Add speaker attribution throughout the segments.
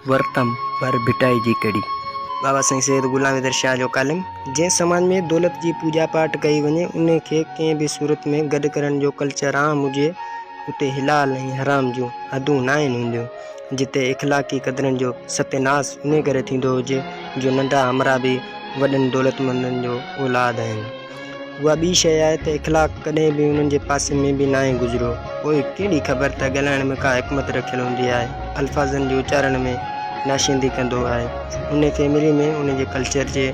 Speaker 1: वर्तम पर भिटाई जी कड़ी। बाबा साईं सैयद गुलाम हैदर शाह जो कालम जै समाज में दौलत जी पूजा पाठ कई वने उन खे कंहिं भी सूरत में गड करण जो कल्चर आम हुजे उते हिलाल ऐं हराम जो हदूं न आहिनि हूंदियूं। जिते इख़लाक़ी क़दरनि जो सत्यानाश इन करे थींदो हुजे जो नंढा हमरा भी वॾनि दौलतमंदनि जो औलाद आहिनि। उहा ॿी शइ आहे त इख़लाक़ कॾहिं बि उन्हनि जे पासे में बि नाहे गुज़रियो। पोइ कहिड़ी ख़बर त ॻाल्हाइण में का हिकमत रखियल हूंदी आहे, अल्फाज़नि जे उचारण में नाशींदी कंदो आहे। उन फैमिली में उन जे कल्चर जे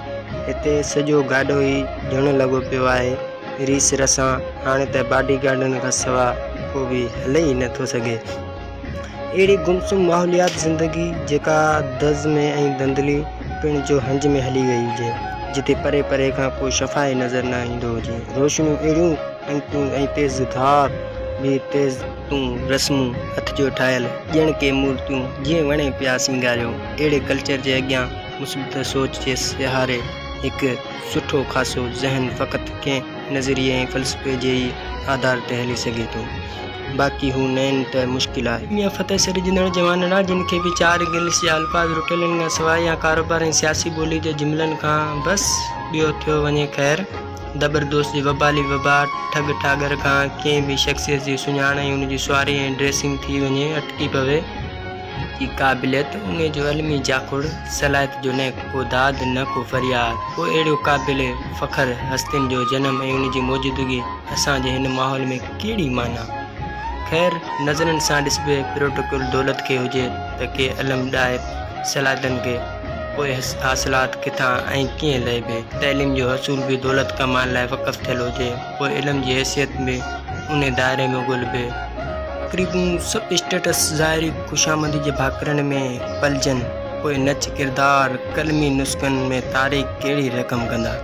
Speaker 1: हिते सॼो गाॾो ई ॼण लॻो पियो आहे रीस रसां। हाणे त बॉडी गार्डनि खां सवाइ को बि हले ई नथो सघे। अहिड़ी गुमसुम माहौलियात ज़िंदगी जेका दज़ में ऐं धंधली पिण जो हंज में हली वई हुजे, जिते परे परे खां कोई शफ़ाई नज़र न ईंदो हुजे। रोशनियूं अहिड़ियूं टंकियूं ऐं तेज़ धार बि तेज़ तूं रस्मूं हथ जो ठाहियल ॼण के मूर्तियूं जीअं वणे पिया सिंगारियो। अहिड़े कल्चर जे अॻियां मुस्बित सोच जे सहारे हिकु सुठो ख़ासो ज़हन फ़क़ति कंहिं नज़रिए ऐं फ़लसफ़े जे ई आधार ते हली सघे थो। बाक़ी हू नैन त मुश्किल आहे। दुनिया फतेह सिरजंदड़ जवानड़ा जिन खे बि चार इंग्लिश जा अल्फाज़ रुटियलनि खां सवाइ या कारोबार ऐं सियासी ॿोली जे जुमिलनि खां बसि ॿियो थियो वञे ख़ैरु। ज़बरदोस्त जी वबाली वबा ठग ठागर खां कंहिं बि शख़्सियत जी सुञाण ऐं उन जी सुवारी ऐं ड्रेसिंग थी वञे अटकी पवे की क़ाबिलियत उन जो अलमी जाखुड़ सलाहियत जो न को दाद न को फरियाद। पोइ अहिड़ो क़ाबिल फ़ख़्र हस्तियुनि जो जनम ऐं उन जी मौजूदगी असांजे हिन माहौल में कहिड़ी माना। ख़ैर नज़रनि सां ॾिसबे प्रोटोकॉल दौलत खे हुजे त के अलम ॾाए सलाहियतनि खे पोइ हासिलात किथां ऐं कीअं लहिबे। तइलीम जो हसूल बि दौलत कमाइण लाइ वक़फ़ थियल हुजे, पोइ इल्म जी हैसियत में उन दायरे में ॻोल्हिबे। तक़रीबन सभु स्टेटस ज़ाहिरी ख़ुशामदी जे भाकरनि में पलजनि, पोइ नच किरदार कलमी नुस्ख़नि में तारीख़ कहिड़ी रक़म कंदा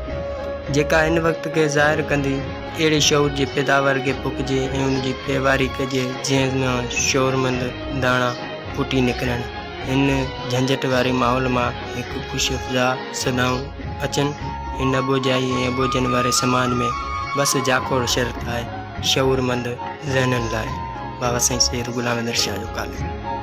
Speaker 1: जेका हिन वक़्त खे ज़ाहिर कंदी। अहिड़े शौर जी पैदावार खे फुकिजे ऐं उन जी पैवारी कजे जंहिं मां शौरमंद दाणा फुटी निकिरनि। हिन झंझट वारे माहौल मां हिकु ख़ुशफ़ज़ा सदाऊं अचनि। हिन अबोजाई ऐं अबोजनि वारे समाज में बसि जाखोड़ शर्त आहे शौरमंद ज़हननि लाइ। बाबा साईं सैयद गुलाम हैदर शाह जो कालम।